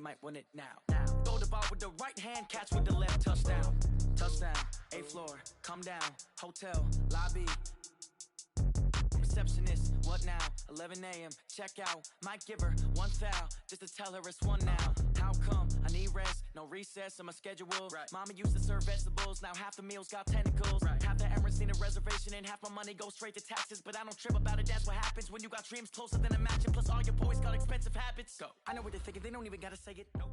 might win it now. Throw the ball with the right hand, catch with the left, touchdown. Touchdown, 8th floor, come down, hotel, lobby. Receptionist, what now? 11 a.m., check out. Might give her one foul, just to tell her it's one now. How come? I need rest, no recess in my schedule. Right. Mama used to serve vegetables, now half the meals got tentacles. Right. Half the Emirates need a reservation and half my money goes straight to taxes. But I don't trip about it, that's what happens when you got dreams closer than a mansion. Plus all your boys got expensive habits. Go. I know what they're thinking, they don't even gotta say it. Nope.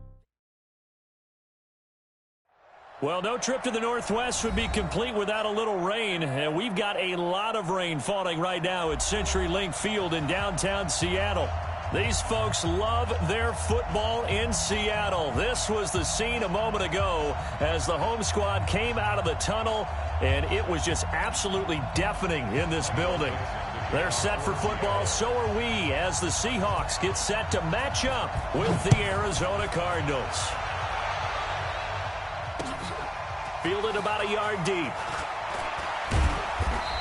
Well, no trip to the Northwest would be complete without a little rain, and we've got a lot of rain falling right now at CenturyLink Field in downtown Seattle. These folks love their football in Seattle. This was the scene a moment ago as the home squad came out of the tunnel, and it was just absolutely deafening in this building. They're set for football, so are we, as the Seahawks get set to match up with the Arizona Cardinals. Fielded about a yard deep.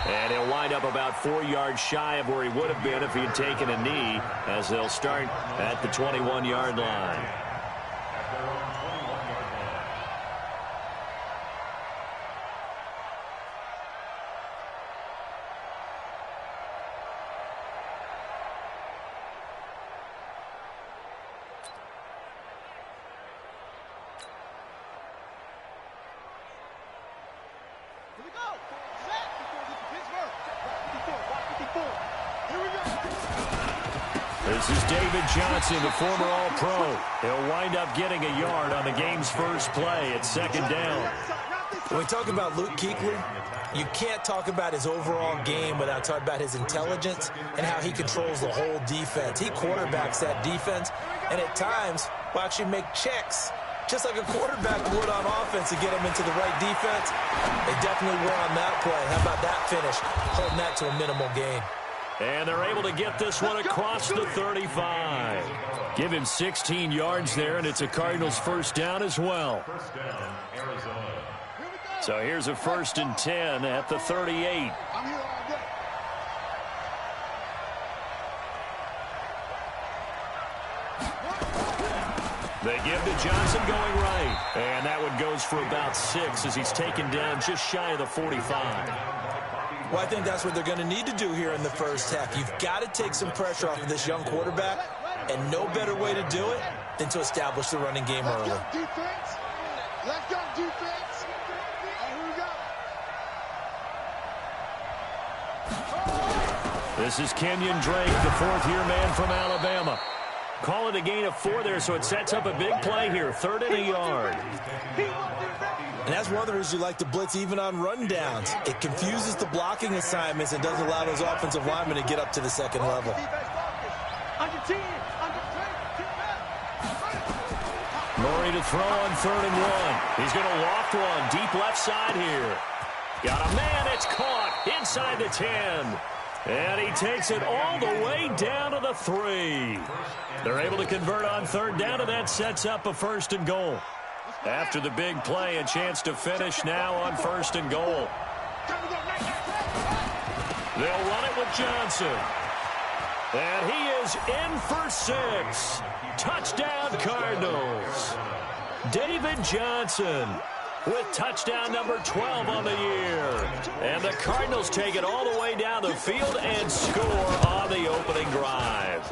And he'll wind up about 4 yards shy of where he would have been if he had taken a knee, as they'll start at the 21-yard line. This is David Johnson, the former All-Pro. He'll wind up getting a yard on the game's first play at 2nd down. When we talk about Luke Kuechly, you can't talk about his overall game without talking about his intelligence and how he controls the whole defense. He quarterbacks that defense, and at times will actually make checks, just like a quarterback would on offense to get him into the right defense. They definitely were on that play. How about that finish? Holding that to a minimal gain. And they're able to get this one across the 35. Give him 16 yards there, and it's a Cardinals first down as well. So here's a 1st and 10 at the 38. They give to Johnson going right. And that one goes for about 6 as he's taken down just shy of the 45. Well, I think that's what they're going to need to do here in the first half. You've got to take some pressure off of this young quarterback, and no better way to do it than to establish the running game early. Let's go defense. Let's go defense. Here we go. This is Kenyon Drake, the 4th-year man from Alabama. Call it a gain of 4 there, so it sets up a big play here. 3rd and a yard. And that's one of the reasons you like to blitz even on rundowns. It confuses the blocking assignments and doesn't allow those offensive linemen to get up to the 2nd level. Murray to throw on 3rd and 1. He's going to loft one deep left side here. Got a man. It's caught inside the 10. And he takes it all the way down to the 3. They're able to convert on 3rd down, and that sets up a 1st and goal. After the big play, a chance to finish now on 1st and goal. They'll run it with Johnson. And he is in for 6. Touchdown, Cardinals. David Johnson with touchdown number 12 on the year. And the Cardinals take it all the way down the field and score on the opening drive.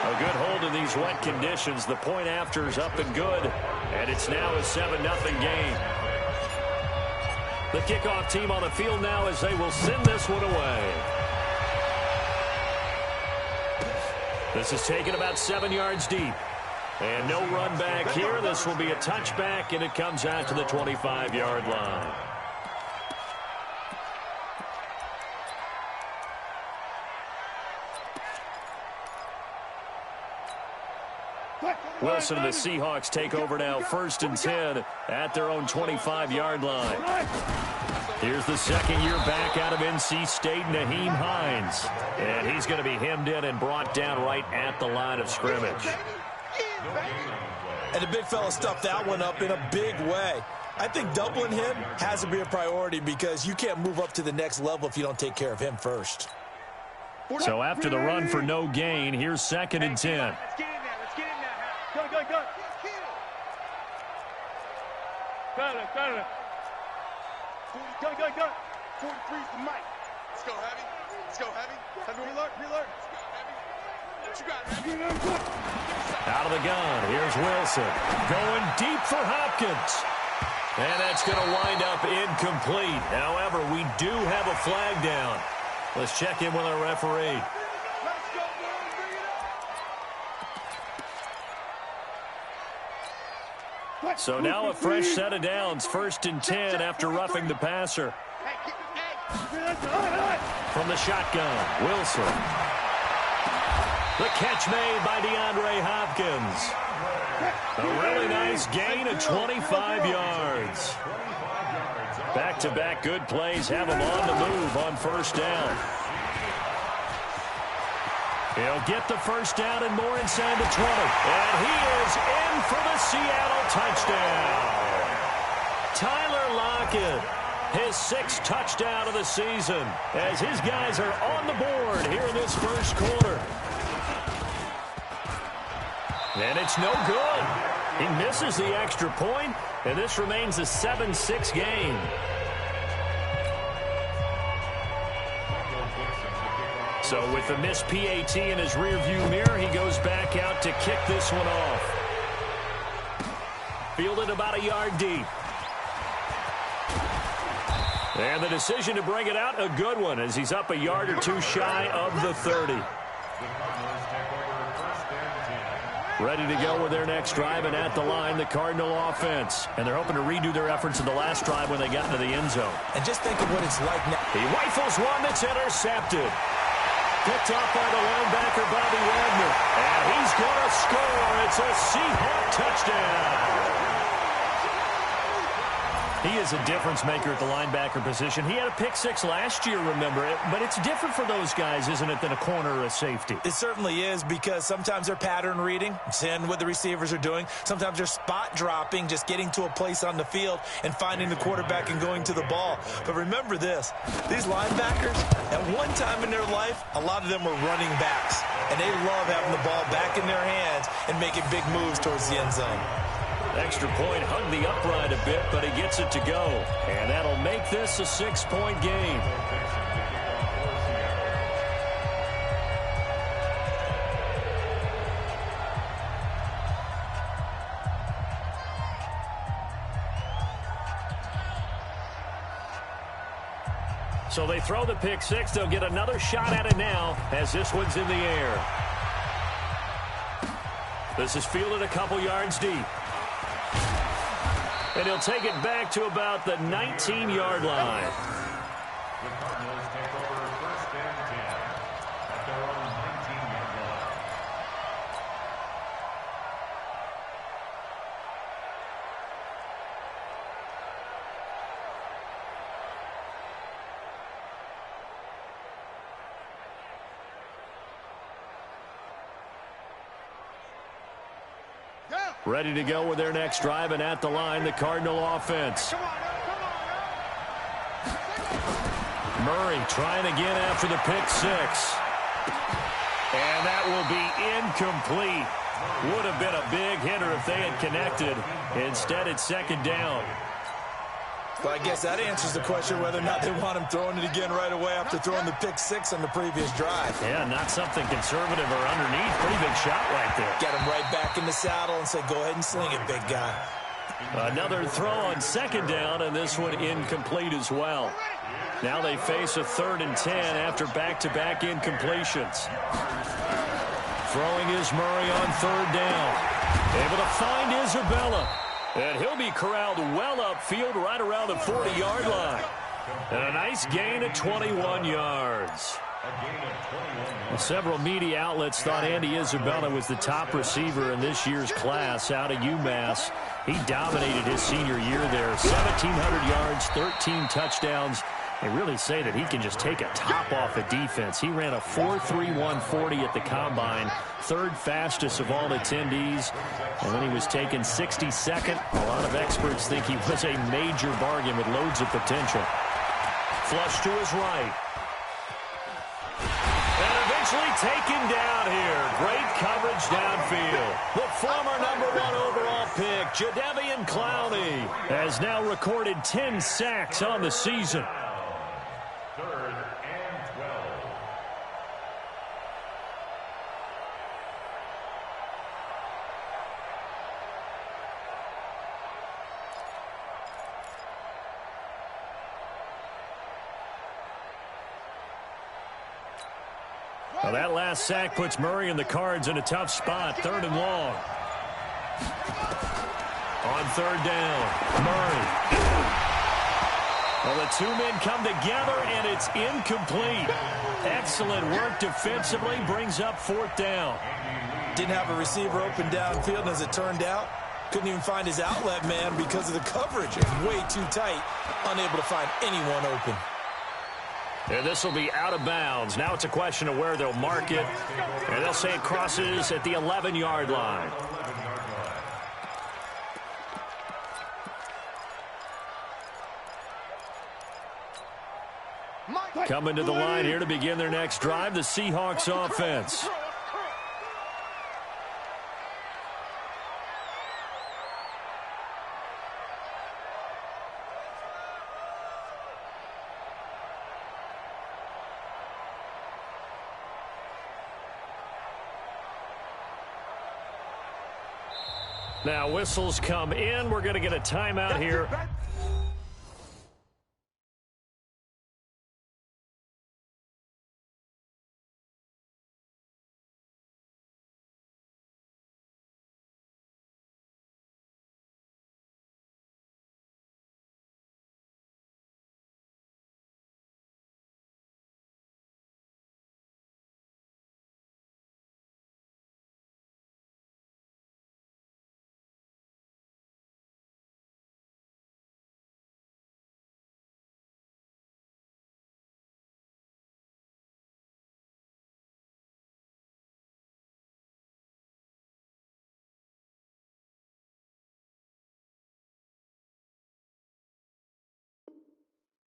A good hold in these wet conditions. The point after is up and good. And it's now a 7-0 game. The kickoff team on the field now as they will send this one away. This is taken about 7 yards deep. And no run back here. This will be a touchback, and it comes out to the 25-yard line. Wilson and the Seahawks take over now, 1st and 10 at their own 25-yard line. Here's the 2nd-year back out of NC State, Naheem Hines. And he's going to be hemmed in and brought down right at the line of scrimmage. And the big fella stuffed that one up in a big way. I think doubling him has to be a priority because you can't move up to the next level if you don't take care of him first. So after the run for no gain, here's 2nd and 10. Let's get in there. Let's get in there. Go, go, go. Got it. 40, go. 43's the mic. Let's go heavy. Reload. Let's go heavy. What you got, heavy? Out of the gun, here's Wilson. Going deep for Hopkins. And that's going to wind up incomplete. However, we do have a flag down. Let's check in with our referee. Let's go, boys. Bring it up. So now a fresh set of downs, 1st and 10 after roughing the passer. From the shotgun, Wilson. The catch made by DeAndre Hopkins. A really nice gain of 25 yards. Back-to-back good plays have him on the move on 1st down. He'll get the 1st down and more inside the 20. And he is in for the Seattle touchdown. Tyler Lockett, his 6th touchdown of the season, as his guys are on the board here in this 1st quarter. And it's no good. He misses the extra point, and this remains a 7-6 game. So with the missed PAT in his rearview mirror, he goes back out to kick this one off. Fielded about a yard deep. And the decision to bring it out, a good one, as he's up a yard or two shy of the 30. Ready to go with their next drive, and at the line, the Cardinal offense. And they're hoping to redo their efforts in the last drive when they got into the end zone. And just think of what it's like now. He rifles one that's intercepted. Picked off by the linebacker, Bobby Wagner. And he's going to score. It's a Seahawk touchdown. He is a difference maker at the linebacker position. He had a pick 6 last year, remember it. But it's different for those guys, isn't it, than a corner or a safety? It certainly is, because sometimes they're pattern reading, seeing what the receivers are doing. Sometimes they're spot dropping, just getting to a place on the field and finding the quarterback and going to the ball. But remember this, these linebackers, at one time in their life, a lot of them were running backs. And they love having the ball back in their hands and making big moves towards the end zone. Extra point hugged the upright a bit, but he gets it to go. And that'll make this a 6-point game. So they throw the pick 6. They'll get another shot at it now as this one's in the air. This is fielded a couple yards deep. And he'll take it back to about the 19-yard line. The Cardinals take over 1st and 10 at their own 19-yard line. Ready to go with their next drive, and at the line, the Cardinal offense. Murray trying again after the pick 6. And that will be incomplete. Would have been a big hitter if they had connected. Instead, it's 2nd down. Well, I guess that answers the question whether or not they want him throwing it again right away after throwing the pick 6 on the previous drive. Yeah, not something conservative or underneath. Pretty big shot right there. Get him right back in the saddle and say, go ahead and sling it, big guy. Another throw on 2nd down, and this one incomplete as well. Now they face a 3rd and 10 after back-to-back incompletions. Throwing is Murray on 3rd down. Able to find Isabella. And he'll be corralled well upfield right around the 40-yard line. And a nice gain of 21 yards. Several media outlets thought Andy Isabella was the top receiver in this year's class out of UMass. He dominated his senior year there. 1,700 yards, 13 touchdowns. They really say that he can just take a top off a defense. He ran a 4.31 40 at the Combine, 3rd fastest of all attendees. And then he was taken 62nd. A lot of experts think he was a major bargain with loads of potential. Flush to his right. And Eventually taken down here. Great coverage downfield. The former #1 overall pick, Jadeveon Clowney, has now recorded 10 sacks on the season. 3rd and 12. Well, that last sack puts Murray and the Cards in a tough spot, 3rd and long. On 3rd down, Murray. Well, the two men come together, and it's incomplete. Excellent work defensively, brings up 4th down. Didn't have a receiver open downfield, and as it turned out, couldn't even find his outlet man because of the coverage. It was way too tight, unable to find anyone open. And this will be out of bounds. Now it's a question of where they'll mark it. And they'll say it crosses at the 11-yard line. Coming to the line here to begin their next drive, the Seahawks offense. Now whistles come in. We're going to get a timeout here.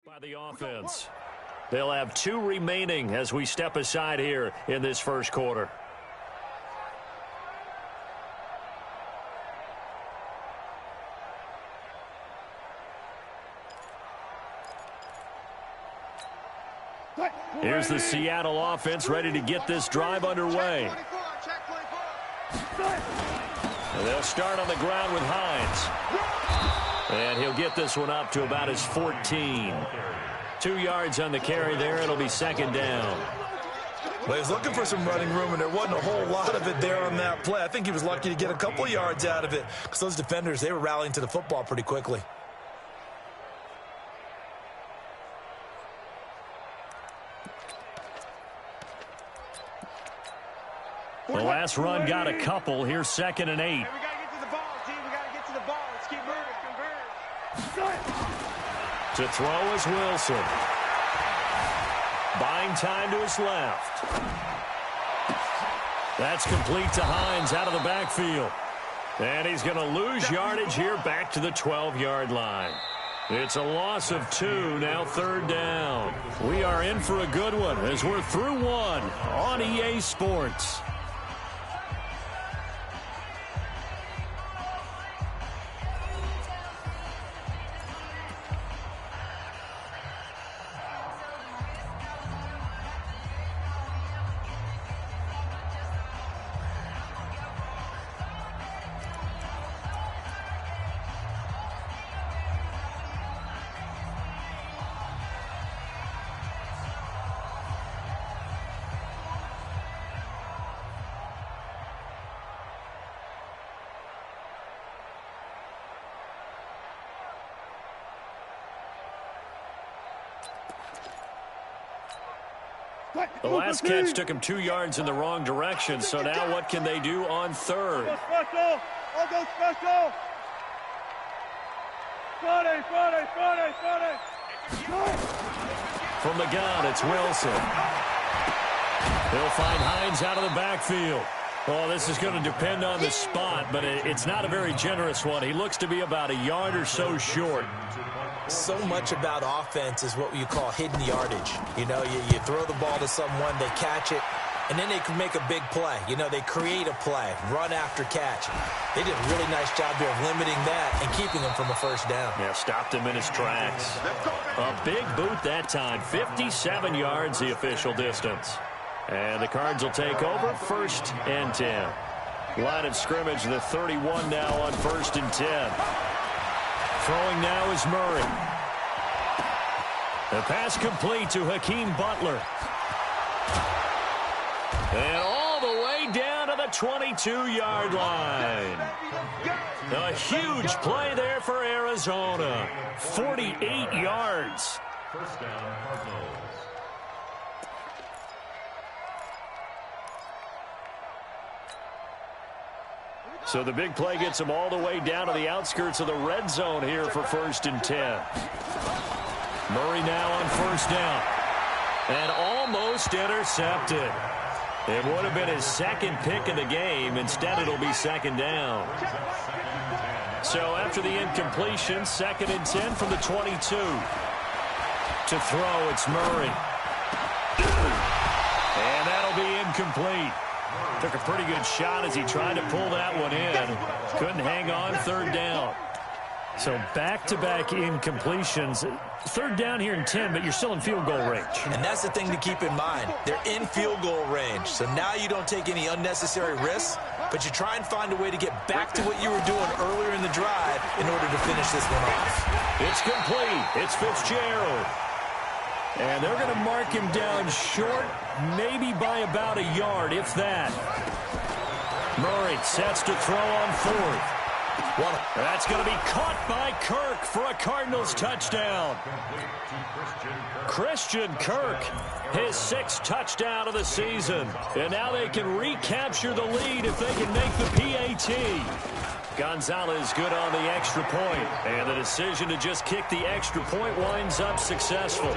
By the offense. They'll have 2 remaining as we step aside here in this first quarter. Here's the Seattle offense ready to get this drive underway. And they'll start on the ground with Hines. And he'll get this one up to about his 14. 2 yards on the carry there. It'll be 2nd down. Well, he was looking for some running room, and there wasn't a whole lot of it there on that play. I think he was lucky to get a couple yards out of it because those defenders, they were rallying to the football pretty quickly. The last run got a couple. Here's 2nd and 8. To throw is Wilson. Buying time to his left. That's complete to Hines out of the backfield. And he's going to lose yardage here back to the 12-yard line. It's a loss of 2, now 3rd down. We are in for a good one as we're through 1 on EA Sports. The last catch took him 2 yards in the wrong direction, so now what can they do on 3rd? I'll go special. From the gun, it's Wilson. He'll find Hines out of the backfield. Oh, this is going to depend on the spot, but it's not a very generous one. He looks to be about a yard or so short. So much about offense is what you call hidden yardage. You know, you throw the ball to someone, they catch it, and then they can make a big play. You know, they create a play, run after catch. They did a really nice job there of limiting that and keeping him from a first down. Yeah, stopped him in his tracks. A big boot that time, 57 yards the official distance. And the Cards will take over, 1st and 10. Line of scrimmage, the 31 now on 1st and 10. Throwing now is Murray. The pass complete to Hakeem Butler. And all the way down to the 22-yard line. A huge play there for Arizona. 48 yards. First down, Cardinals. So the big play gets him all the way down to the outskirts of the red zone here for 1st and 10. Murray now on 1st down. And almost intercepted. It would have been his 2nd pick of the game. Instead, it'll be 2nd down. So after the incompletion, 2nd and 10 from the 22. To throw, it's Murray. And that'll be incomplete. Took a pretty good shot as he tried to pull that one in. Couldn't hang on, 3rd down. So back-to-back incompletions. 3rd down here in 10, but you're still in field goal range. And that's the thing to keep in mind. They're in field goal range. So now you don't take any unnecessary risks, but you try and find a way to get back to what you were doing earlier in the drive in order to finish this one off. It's complete. It's Fitzgerald. And they're going to mark him down short, maybe by about a yard, if that. Murray sets to throw on 4th. That's going to be caught by Kirk for a Cardinals touchdown. Christian Kirk, his 6th touchdown of the season. And now they can recapture the lead if they can make the PAT. Gonzalez good on the extra point. And the decision to just kick the extra point winds up successful.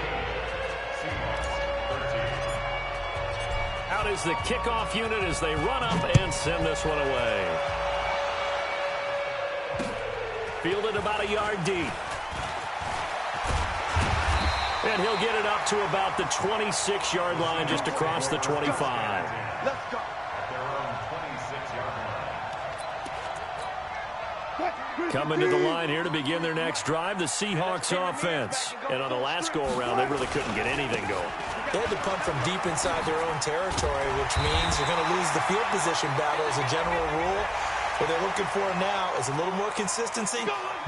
Out is the kickoff unit as they run up and send this one away. Fielded about a yard deep. And he'll get it up to about the 26-yard line, just across the 25. Let's go. Coming to the line here to begin their next drive, the Seahawks offense. And on the last go-around, they really couldn't get anything going. They had to punt from deep inside their own territory, which means you're going to lose the field position battle as a general rule. What they're looking for now is a little more consistency,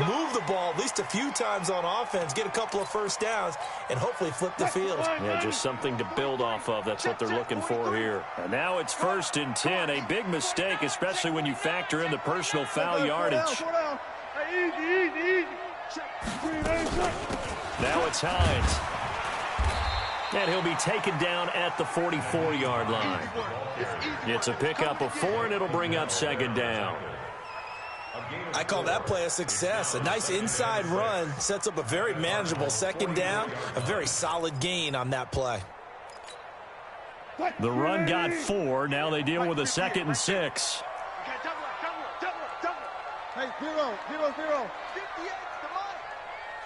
move the ball at least a few times on offense, get a couple of 1st downs, and hopefully flip the field. Yeah, just something to build off of. That's what they're looking for here. And now it's 1st and 10. A big mistake, especially when you factor in the personal foul yardage. Now it's Hines. And he'll be taken down at the 44-yard line. It's a pickup of 4, and it'll bring up 2nd down. I call that play a success. A nice inside run sets up a very manageable 2nd down, a very solid gain on that play. The run got 4. Now they deal with a 2nd and 6. Hey, 0, 0, 0. 58 to Mike.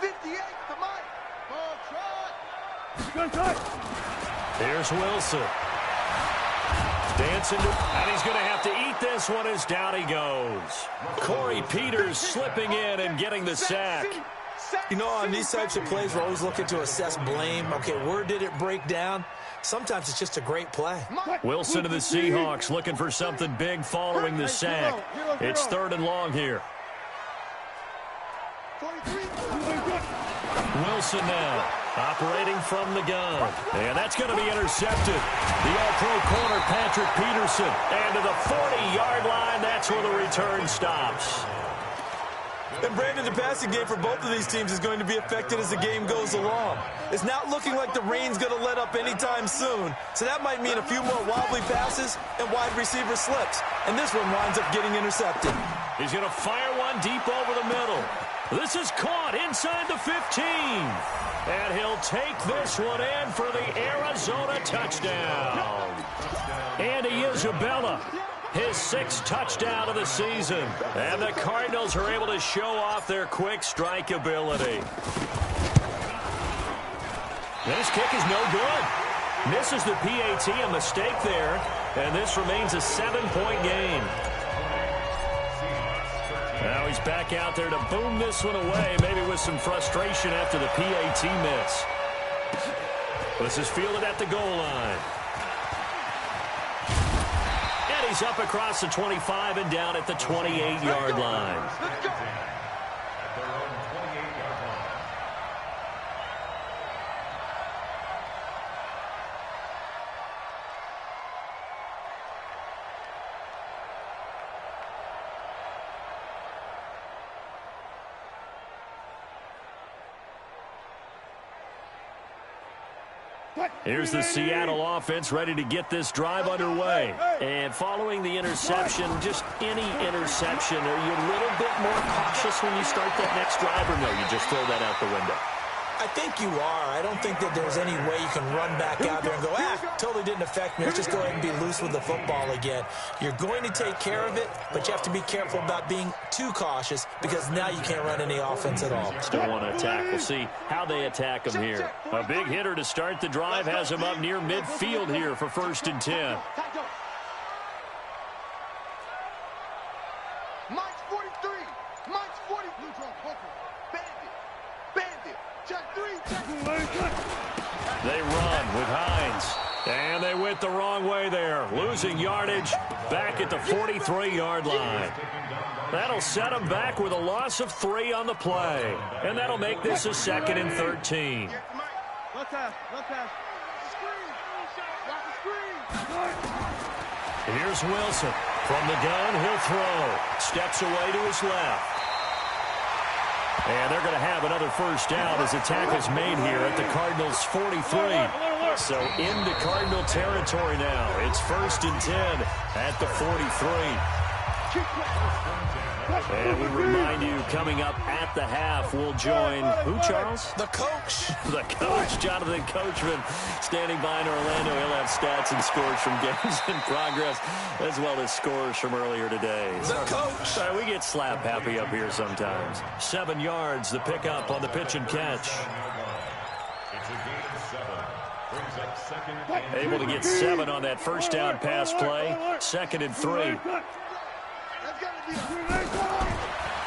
58 to Mike. Ball try. Here's Wilson. Dancing, and he's going to have to eat this one as down he goes. Corey Peters slipping in and getting the sack. You know, on these types of plays, we're always looking to assess blame. Okay, where did it break down? Sometimes it's just a great play. Wilson to the Seahawks looking for something big following the sack. It's 3rd and long here. Wilson now operating from the gun. And that's going to be intercepted. The all-pro corner, Patrick Peterson. And to the 40-yard line, that's where the return stops. And Brandon, the passing game for both of these teams is going to be affected as the game goes along. It's not looking like the rain's going to let up anytime soon. So that might mean a few more wobbly passes and wide receiver slips. And this one winds up getting intercepted. He's going to fire one deep over the middle. This is caught inside the 15. And he'll take this one in for the Arizona touchdown. Andy Isabella, his 6th touchdown of the season. And the Cardinals are able to show off their quick strike ability. This kick is no good. Misses the PAT, a mistake there, and this remains a 7-point game. Now he's back out there to boom this one away, maybe with some frustration after the PAT miss. This is fielded at the goal line. And he's up across the 25 and down at the 28-yard line. Here's the Seattle offense ready to get this drive underway. And following the interception, just any interception, are you a little bit more cautious when you start that next drive, or no, you just throw that out the window? I think you are. I don't think that there's any way you can run back out there and go, totally didn't affect me. Let's just go ahead and be loose with the football again. You're going to take care of it, but you have to be careful about being too cautious because now you can't run any offense at all. Still want to attack. We'll see how they attack him here. A big hitter to start the drive has him up near midfield here for 1st and 10. Mike's 43. Mike's 43. Bandit. Check 3. They run with Hines. And they went the wrong way there. Losing yardage back at the 43-yard line. That'll set them back with a loss of 3 on the play. And that'll make this a 2nd and 13. Here's Wilson. From the gun, he'll throw. Steps away to his left. And they're going to have another 1st down as the tackle's made here at the Cardinals' 43. So into Cardinal territory now. It's 1st and 10 at the 43. And we remind you, coming up at the half, we'll join who, Charles? The coach. The coach, Jonathan Coachman, standing by in Orlando. He'll have stats and scores from games in progress, as well as scores from earlier today. The coach. So we get slap happy up here sometimes. 7 yards, the pickup on the pitch and catch. Able to get 7 on that 1st down pass play. 2nd and 3.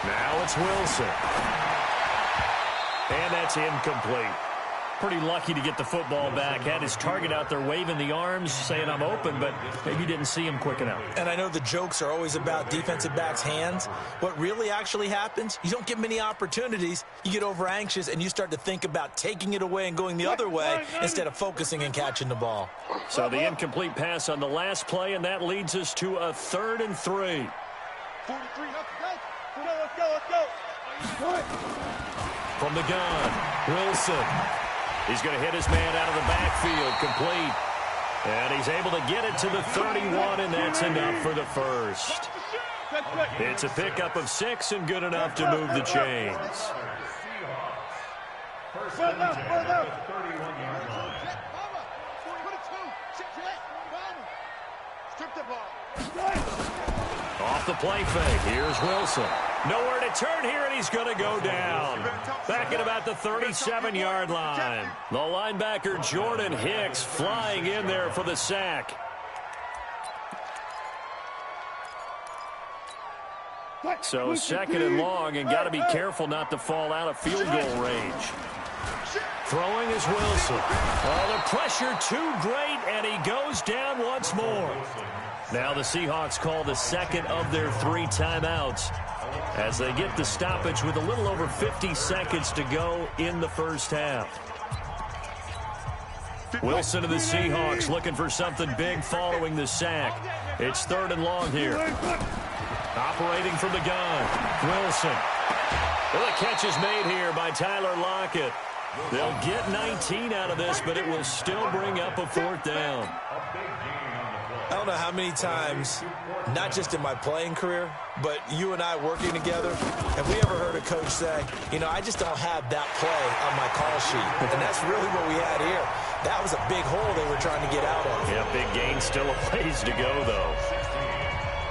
Now it's Wilson. And that's incomplete. Pretty lucky to get the football back. Had his target out there waving the arms, saying I'm open, but maybe didn't see him quick enough. And I know the jokes are always about defensive backs' hands. What really actually happens, you don't get many opportunities. You get over anxious, and you start to think about taking it away and going the other way instead of focusing and catching the ball. So the incomplete pass on the last play, and that leads us to a 3rd and 3. 43, let's go. From the gun, Wilson. He's going to hit his man out of the backfield, complete. And he's able to get it to the 31, and that's enough for the 1st. It's a pickup of 6 and good enough to move the chains. Off the play fake, here's Wilson. Nowhere to turn here, and he's going to go down. Back at about the 37-yard line. The linebacker, Jordan Hicks, flying in there for the sack. So 2nd and long, and got to be careful not to fall out of field goal range. Throwing is Wilson. Oh, the pressure too great, and he goes down once more. Now the Seahawks call the 2nd of their 3 timeouts as they get the stoppage with a little over 50 seconds to go in the 1st half. Wilson of the Seahawks looking for something big following the sack. It's 3rd and long here. Operating from the gun, Wilson. Well, the catch is made here by Tyler Lockett. They'll get 19 out of this, but it will still bring up a 4th down. I don't know how many times, not just in my playing career, but you and I working together, have we ever heard a coach say, I just don't have that play on my call sheet. And that's really what we had here. That was a big hole they were trying to get out of. Yeah, big gain, still a ways to go, though.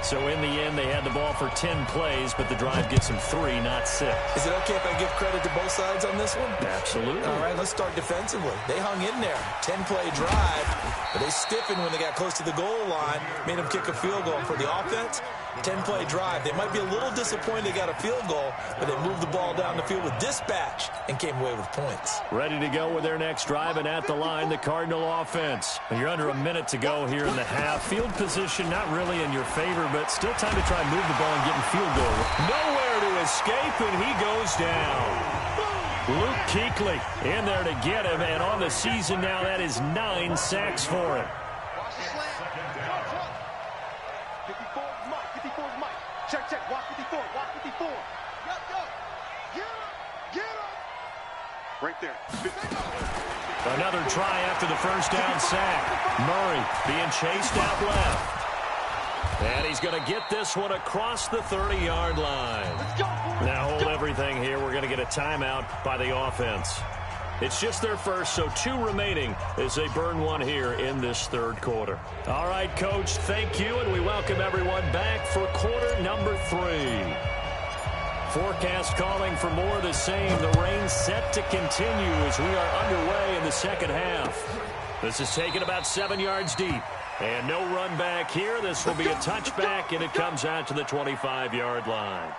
So in the end, they had the ball for 10 plays, but the drive gets them 3, not 6. Is it okay if I give credit to both sides on this one? Absolutely. All right, let's start defensively. They hung in there. 10-play drive, but they stiffened when they got close to the goal line, made them kick a field goal. For the offense, 10-play drive. They might be a little disappointed they got a field goal, but they moved the ball down the field with dispatch and came away with points. Ready to go with their next drive, and at the line, the Cardinal offense. And you're under a minute to go here in the half. Field position not really in your favor, but still time to try and move the ball and get in field goal. Nowhere to escape, and he goes down. Luke Kuechly in there to get him, and on the season now, that is 9 sacks for him. 54's Mike. 54's Mike. Check, check. Watch 54. Watch 54. Yo. Get him. Get him. Right there. Another try after the first down sack. Murray being chased out left. And he's going to get this one across the 30-yard line. Now hold everything here. We're going to get a timeout by the offense. It's just their first, so 2 remaining as they burn one here in this third quarter. All right, Coach, thank you, and we welcome everyone back for quarter number 3. Forecast calling for more of the same. The rain set to continue as we are underway in the second half. This is taken about 7 yards deep. And no run back here. This will be a touchback, and it comes out to the 25-yard line.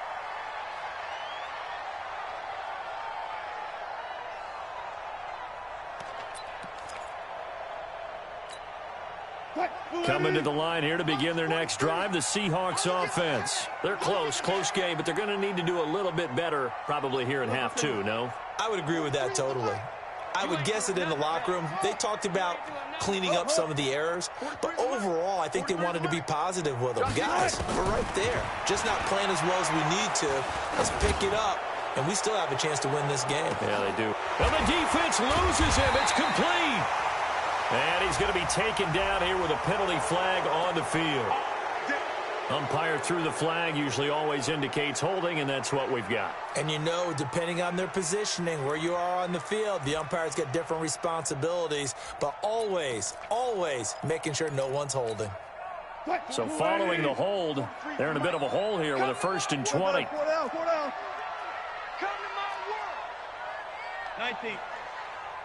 Coming to the line here to begin their next drive, the Seahawks offense. They're close game, but they're going to need to do a little bit better probably here in half 2, no? I would agree with that totally. I would guess it in the locker room. They talked about cleaning up some of the errors, but overall, I think they wanted to be positive with them. Guys, we're right there. Just not playing as well as we need to. Let's pick it up, and we still have a chance to win this game. Yeah, they do. Well, the defense loses him. It's complete. And he's going to be taken down here with a penalty flag on the field. Umpire threw the flag, usually always indicates holding, and that's what we've got. And you know, depending on their positioning, where you are on the field, the umpires get different responsibilities, but always making sure no one's holding. So following the hold, they're in a bit of a hole here with a 1st and 20. 19.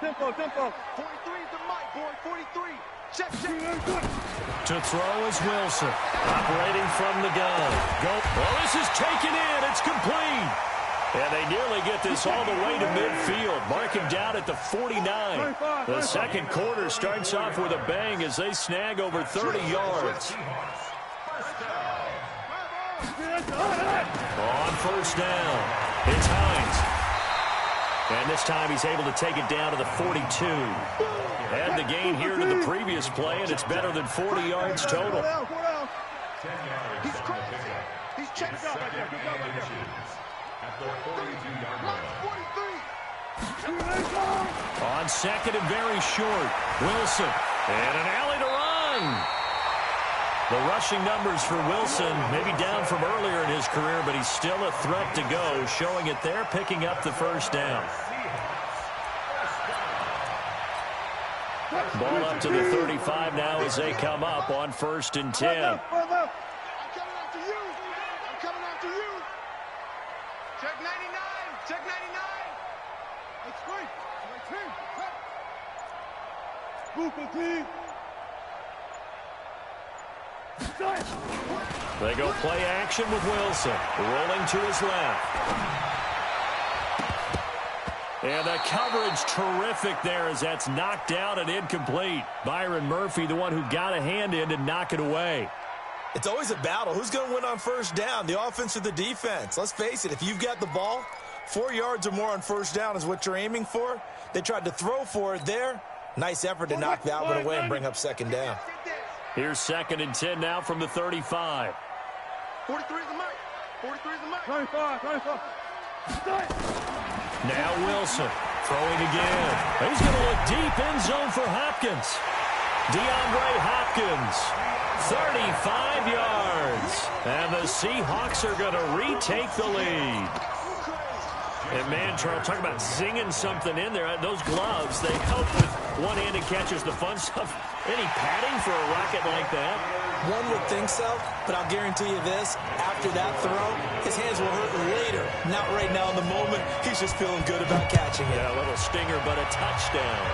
Tempo. 43 is the mic, boy. 43. Check. To throw is Wilson. Operating from the gun. Well, this is taken in. It's complete. And they nearly get this all the way to midfield. Mark him down at the 49. The second quarter starts off with a bang as they snag over 30 yards. On first down, it's Hines. And this time he's able to take it down to the 42. Add the gain here to the previous play, and it's better than 40 yards total. He's crazy. He's checked out right there. Good job right there. At the 42-yard line. 43. On second and very short, Wilson. And an alley to run. The rushing numbers for Wilson maybe down from earlier in his career, but he's still a threat to go, showing it there, picking up the first down. Ball up to the 35 now as they come up on 1st and 10. I'm coming after you. Check 99. Check 99. That's great. Move the team. They go play action with Wilson. Rolling to his left. And the coverage terrific there as that's knocked out and incomplete. Byron Murphy, the one who got a hand in to knock it away. It's always a battle. Who's going to win on first down, the offense or the defense? Let's face it, if you've got the ball, 4 yards or more on first down is what you're aiming for. They tried to throw for it there. Nice effort to knock that one away and bring up second down. Here's 2nd and 10 now from the 35. 43 is the mic. 43 is the mic. 25. Now Wilson throwing again. He's going to look deep end zone for Hopkins. DeAndre Hopkins, 35 yards. And the Seahawks are going to retake the lead. And, man, Charles, talk about singing something in there. Those gloves, they help with one-handed catches, the fun stuff. Any padding for a rocket like that? One would think so, but I'll guarantee you this, after that throw, his hands will hurt later. Not right now in the moment. He's just feeling good about catching it. Yeah, a little stinger, but a touchdown.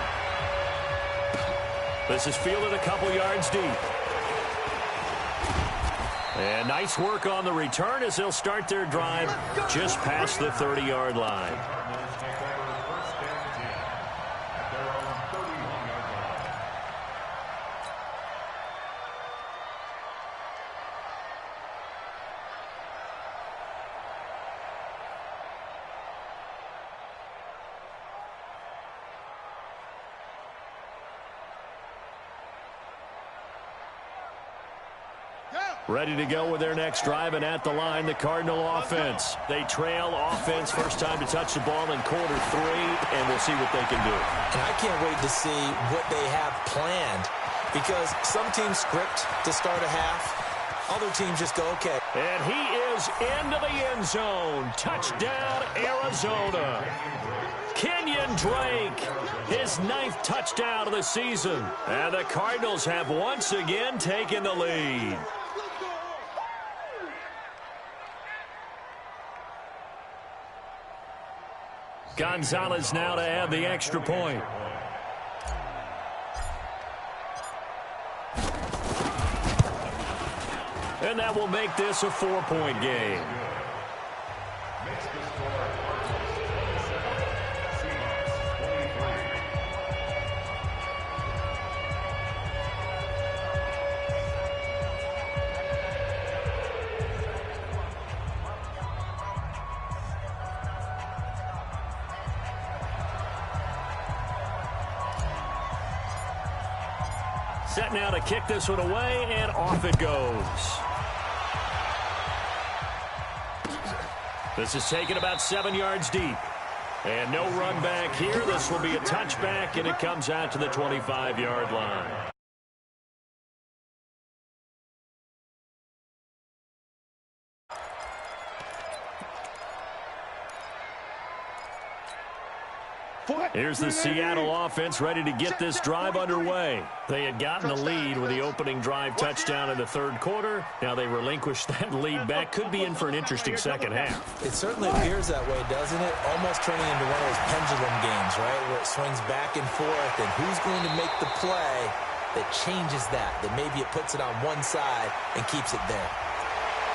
This is fielded a couple yards deep. And nice work on the return as they'll start their drive just past the 30-yard line. Ready to go with their next drive, and at the line, the Cardinal offense. They trail offense, first time to touch the ball in quarter 3, and we'll see what they can do. And I can't wait to see what they have planned, because some teams script to start a half. Other teams just go, okay. And he is into the end zone. Touchdown, Arizona. Kenyon Drake, his 9th touchdown of the season. And the Cardinals have once again taken the lead. Gonzalez now to add the extra point. And that will make this a 4-point game. Set now to kick this one away, and off it goes. This is taken about 7 yards deep. And no run back here. This will be a touchback, and it comes out to the 25-yard line. Here's the Seattle offense ready to get this drive underway. They had gotten the lead with the opening drive touchdown in the 3rd quarter. Now they relinquished that lead back. Could be in for an interesting second half. It certainly appears that way, doesn't it? Almost turning into one of those pendulum games, right, where it swings back and forth, and who's going to make the play that changes that maybe it puts it on one side and keeps it there.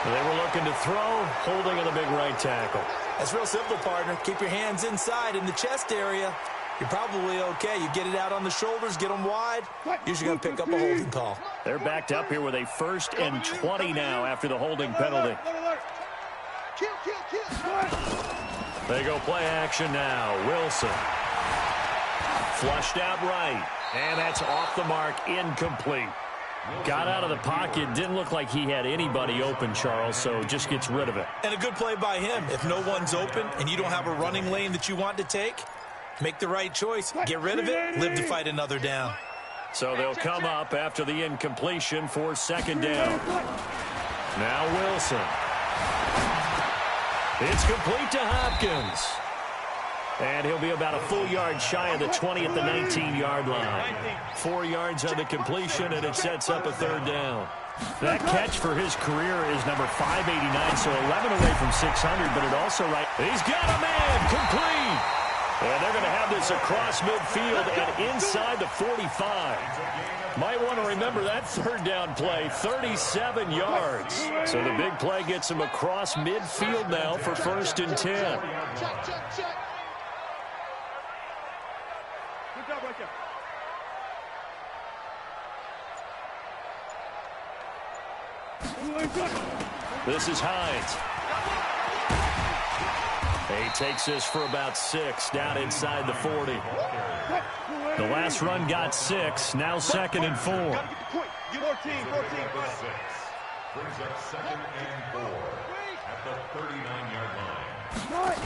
They were looking to throw, holding on the big right tackle. That's real simple, partner. Keep your hands inside in the chest area. You're probably okay. You get it out on the shoulders, get them wide. Usually going to pick up a holding call. They're backed up here with a 1st and 20 now after the holding penalty. They go play action now. Wilson. Flushed out right. And that's off the mark, incomplete. Got out of the pocket. Didn't look like he had anybody open, Charles, so just gets rid of it. And a good play by him. If no one's open and you don't have a running lane that you want to take, make the right choice. Get rid of it. Live to fight another down. So they'll come up after the incompletion for 2nd down. Now Wilson. It's complete to Hopkins. And he'll be about a full yard shy of the 20 at the 19-yard line. 4 yards on the completion, and it sets up a 3rd down. That catch for his career is number 589, so 11 away from 600, but it also he's got a man, complete. And they're going to have this across midfield and inside the 45. Might want to remember that 3rd down play, 37 yards. So the big play gets him across midfield now for 1st and 10. This is Hines. He takes this for about 6 down inside the 40. The last run got 6. Now 2nd and 4. Brings up 2nd and 4 at the 39-yard line.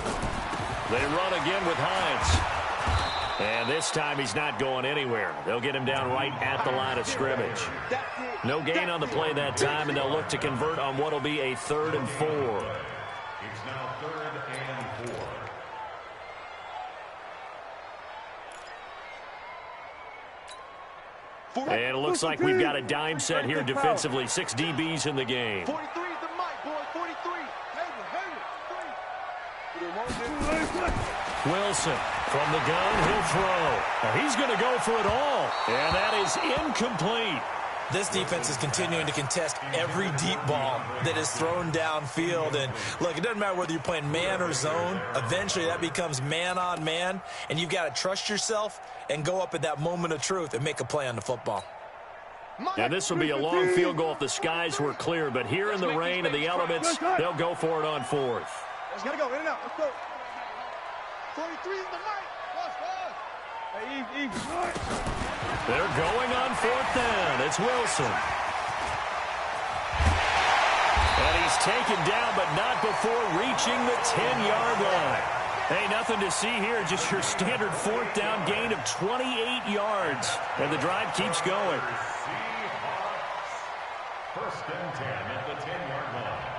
They run again with Hines. And this time he's not going anywhere. They'll get him down right at the line of scrimmage. No gain on the play that time, and they'll look to convert on what will be a 3rd and 4. It's now 3rd and 4. And it looks like we've got a dime set here defensively. 6 DBs in the game. 43 is the mic, boy. 43. Wilson from the gun, he'll throw. Now he's going to go for it all. And that is incomplete. This defense is continuing to contest every deep ball that is thrown downfield. And, look, it doesn't matter whether you're playing man or zone. Eventually, that becomes man on man. And you've got to trust yourself and go up at that moment of truth and make a play on the football. And this will be a long field goal if the skies were clear. But here in the rain and the elements, they'll go for it on 4th. Let's gotta go. In and out. Let's go. 43 is the mic. Hey, easy. They're going on 4th down. It's Wilson. And he's taken down, but not before reaching the 10-yard line. Hey, nothing to see here. Just your standard 4th down gain of 28 yards. And the drive keeps going. First and 10 at the 10-yard line.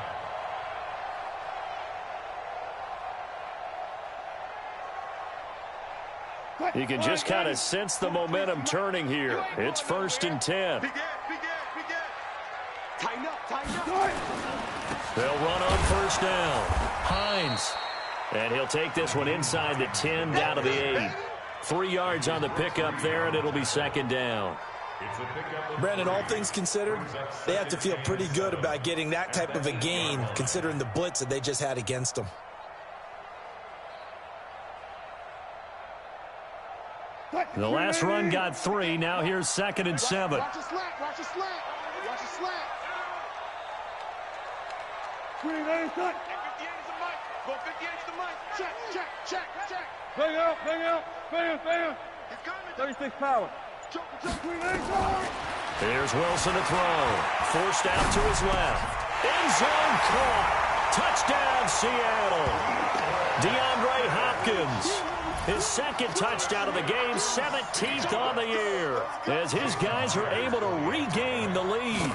You can just kind of sense the momentum turning here. It's 1st and 10. Tighten up. They'll run on 1st down. Hines. And he'll take this one inside the 10 down to the 8. 3 yards on the pickup there, and it'll be 2nd down. Brandon, all things considered, they have to feel pretty good about getting that type of a gain considering the blitz that they just had against them. The last run got 3. Now here's 2nd and 7. Watch the slant. Watch the slant. Watch the slant. 58 is the mic. Go 58 is the mic. Check. Bang out. He's coming. 36 power. Here's Wilson to throw. Forced out to his left. End zone caught. Touchdown, Seattle. DeAndre Hopkins. His 2nd touchdown of the game, 17th on the year, as his guys are able to regain the lead.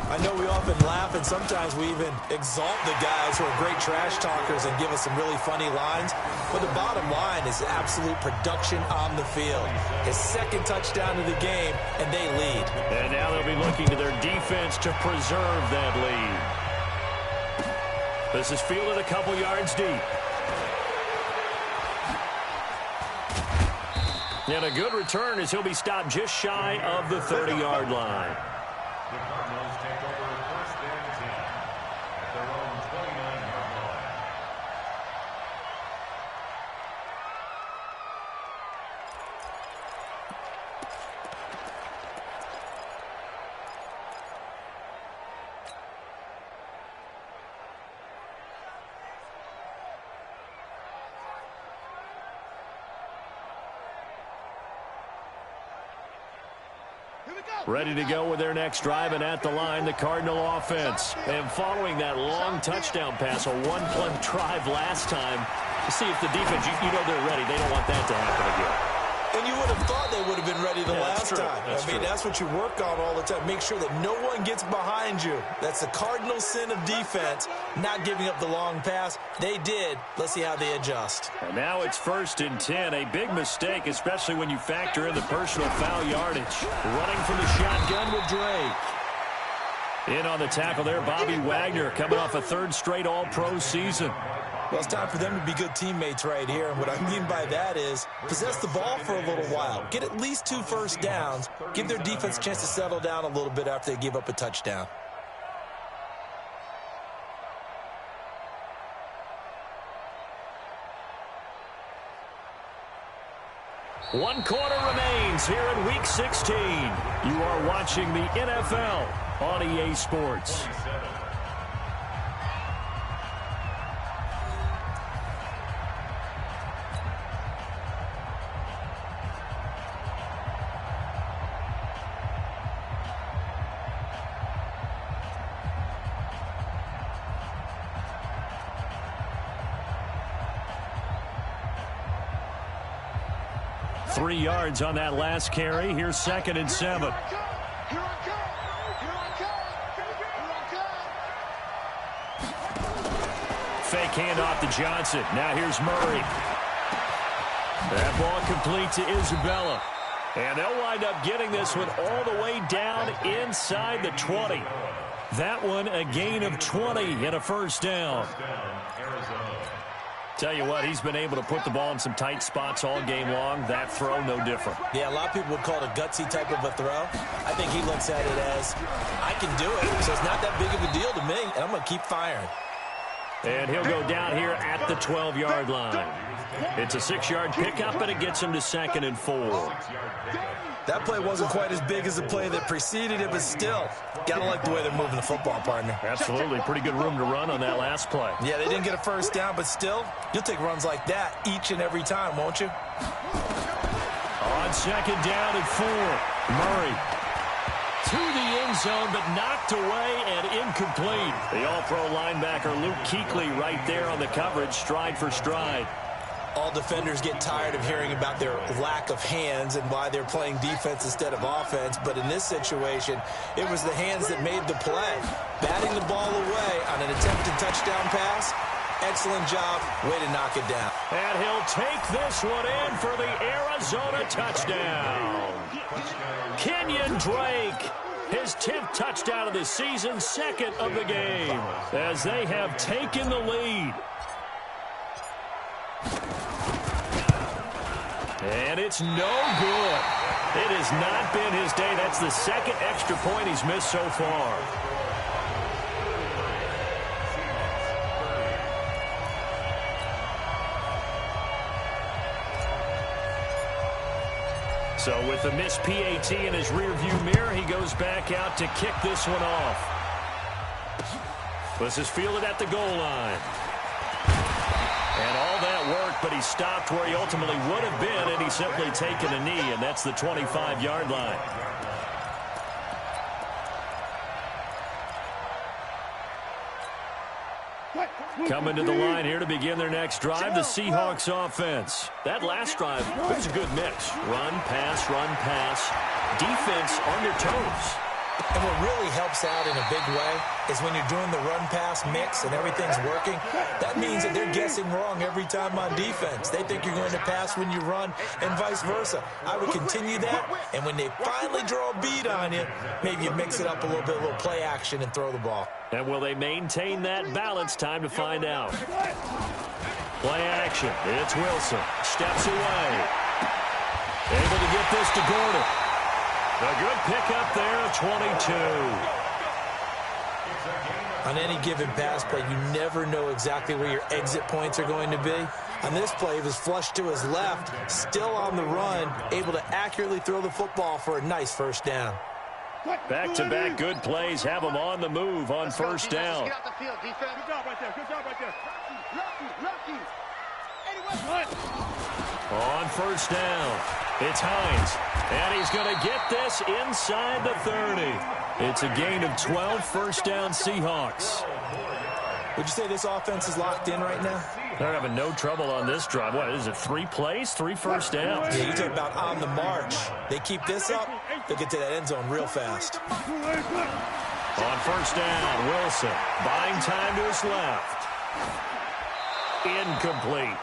I know we often laugh, and sometimes we even exalt the guys who are great trash talkers and give us some really funny lines. But the bottom line is absolute production on the field. His 2nd touchdown of the game, and they lead. And now they'll be looking to their defense to preserve that lead. This is fielded a couple yards deep. And a good return as he'll be stopped just shy of the 30-yard line. The Cardinals take over 1st and 10 at their own 29-yard line. Ready to go with their next drive, and at the line, the Cardinal offense. And following that long touchdown pass, a one-play drive last time, to see if the defense, you know they're ready. They don't want that to happen again. And you would have thought they would have been ready the last time. That's what you work on all the time. Make sure that no one gets behind you. That's the cardinal sin of defense, not giving up the long pass. They did. Let's see how they adjust. And now it's 1st and 10. A big mistake, especially when you factor in the personal foul yardage. Running from the shotgun with Drake. In on the tackle there, Bobby Wagner, coming off a 3rd straight All-Pro season. Well, it's time for them to be good teammates right here. And what I mean by that is possess the ball for a little while. Get at least 2 first downs. Give their defense a chance to settle down a little bit after they give up a touchdown. One quarter remains here in Week 16. You are watching the NFL on EA Sports. 3 yards on that last carry. Here's 2nd and 7. Fake handoff to Johnson. Now here's Murray. That ball complete to Isabella. And they'll wind up getting this one all the way down inside the 20. That one a gain of 20 and a first down. Tell you what, he's been able to put the ball in some tight spots all game long. That throw, no different. Yeah, a lot of people would call it a gutsy type of a throw. I think he looks at it as, I can do it, so it's not that big of a deal to me, and I'm going to keep firing. And he'll go down here at the 12-yard line. It's a 6-yard pickup, and it gets him to 2nd and 4. That play wasn't quite as big as the play that preceded it, but still, gotta like the way they're moving the football, partner. Absolutely. Pretty good room to run on that last play. Yeah, they didn't get a first down, but still, you'll take runs like that each and every time, won't you? On 2nd down and 4, Murray to the end zone, but knocked away and incomplete. The all-pro linebacker Luke Kuechly right there on the coverage, stride for stride. All defenders get tired of hearing about their lack of hands and why they're playing defense instead of offense. But in this situation, it was the hands that made the play. Batting the ball away on an attempted touchdown pass. Excellent job. Way to knock it down. And he'll take this one in for the Arizona touchdown. Kenyon Drake, his 10th touchdown of the season, 2nd of the game, as they have taken the lead. And it's no good. It has not been his day. That's the 2nd extra point he's missed so far. So with the missed PAT in his rearview mirror, he goes back out to kick this one off. This is fielded at the goal line. And all that work, but he stopped where he ultimately would have been, and he's simply taken a knee, and that's the 25-yard line. Coming to the line here to begin their next drive, the Seahawks offense. That last drive, it was a good mix. Run, pass, defense on their toes. And what really helps out in a big way is when you're doing the run-pass mix and everything's working, that means that they're guessing wrong every time on defense. They think you're going to pass when you run and vice versa. I would continue that, and when they finally draw a beat on you, maybe you mix it up a little bit, a little play action, and throw the ball. And will they maintain that balance? Time to find out. Play action. It's Wilson. Steps away. Able to get this to Gordon. A good pickup there, 22. On any given pass play, you never know exactly where your exit points are going to be. On this play, it was flushed to his left, still on the run, able to accurately throw the football for a nice first down. Back-to-back good plays have them on the move on first down. Get out the field, defense. Good job right there. Good job right there. Lucky. On first down, it's Hines. And he's going to get this inside the 30. It's a gain of 12, first down Seahawks. Would you say this offense is locked in right now? They're having no trouble on this drive. What is it, 3 plays, 3 first downs? Yeah, you talk about on the march. They keep this up, they'll get to that end zone real fast. On first down, Wilson buying time to his left. Incomplete.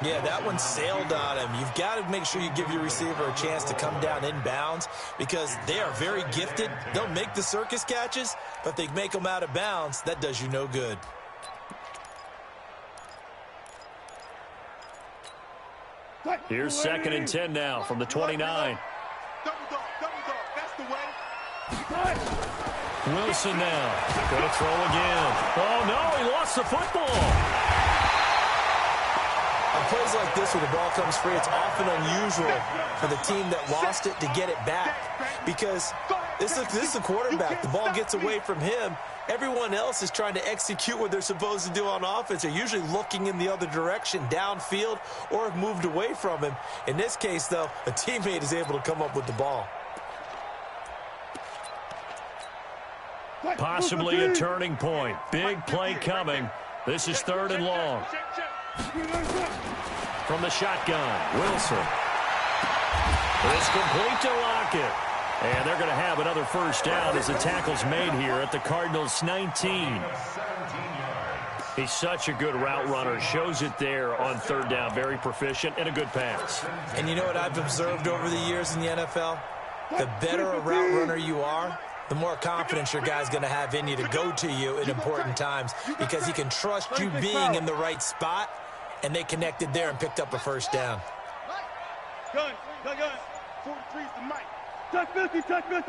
Yeah, that one sailed on him. You've got to make sure you give your receiver a chance to come down inbounds because they are very gifted. They'll make the circus catches, but if they make them out of bounds, that does you no good. Here's 2nd and 10 now from the 29. Double dog. That's the way. Wilson now. Going to throw again. Oh, no, he lost the football. On plays like this where the ball comes free, it's often unusual for the team that lost it to get it back because this is the quarterback. The ball gets away from him. Everyone else is trying to execute what they're supposed to do on offense. They're usually looking in the other direction, downfield, or have moved away from him. In this case, though, a teammate is able to come up with the ball. Possibly a turning point. Big play coming. This is 3rd and long. From the shotgun, Wilson. It's complete to Lockett. And they're going to have another first down as the tackle's made here at the Cardinals' 19. He's such a good route runner. Shows it there on third down. Very proficient and a good pass. And you know what I've observed over the years in the NFL? The better a route runner you are, the more confidence your guy's going to have in you to go to you in important times because he can trust you being in the right spot, and they connected there and picked up a first down. Gun. 43's the mic. Touch 50. Pick up the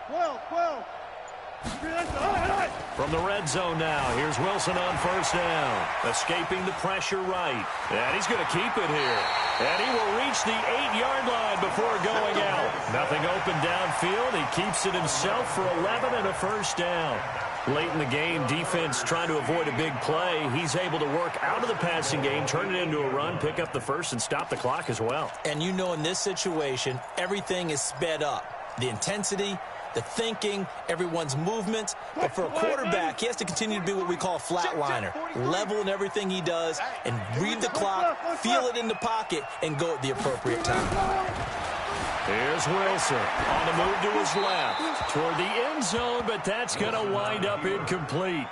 ball. 12. From the red zone now, here's Wilson on first down. Escaping the pressure right. And he's going to keep it here. And he will reach the 8-yard line before going out. Nothing open downfield. He keeps it himself for 11 and a first down. Late in the game, defense trying to avoid a big play. He's able to work out of the passing game, turn it into a run, pick up the first, and stop the clock as well. And you know in this situation, everything is sped up. The intensity, the thinking, everyone's movements. But for a quarterback, he has to continue to be what we call a flatliner. Level in everything he does and read the clock, feel it in the pocket, and go at the appropriate time. Here's Wilson on the move to his left toward the end zone, but that's going to wind up incomplete.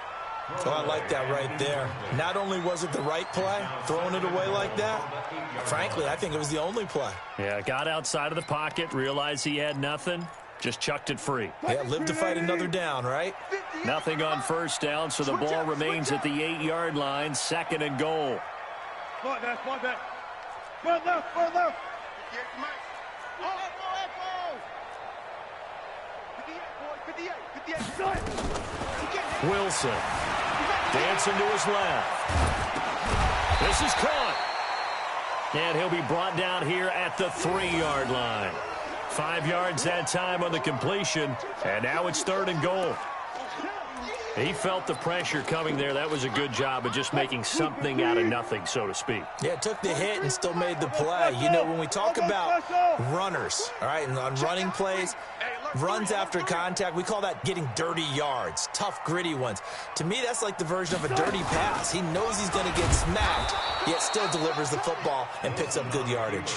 Oh, I like that right there. Not only was it the right play, throwing it away like that, frankly, I think it was the only play. Yeah, got outside of the pocket, realized he had nothing, just chucked it free. Yeah, live to fight another down, right? Nothing on first down, so the ball remains at the 8-yard line, 2nd and goal. Run left. Wilson dancing to his left. This is caught. And he'll be brought down here at the 3-yard line. 5 yards that time on the completion. And now it's 3rd and goal. He felt the pressure coming there. That was a good job of just making something out of nothing, so to speak. Yeah, took the hit and still made the play. You know, when we talk about runners, all right, and on running plays, runs after contact, we call that getting dirty yards, tough, gritty ones. To me, that's like the version of a dirty pass. He knows he's going to get smacked, yet still delivers the football and picks up good yardage.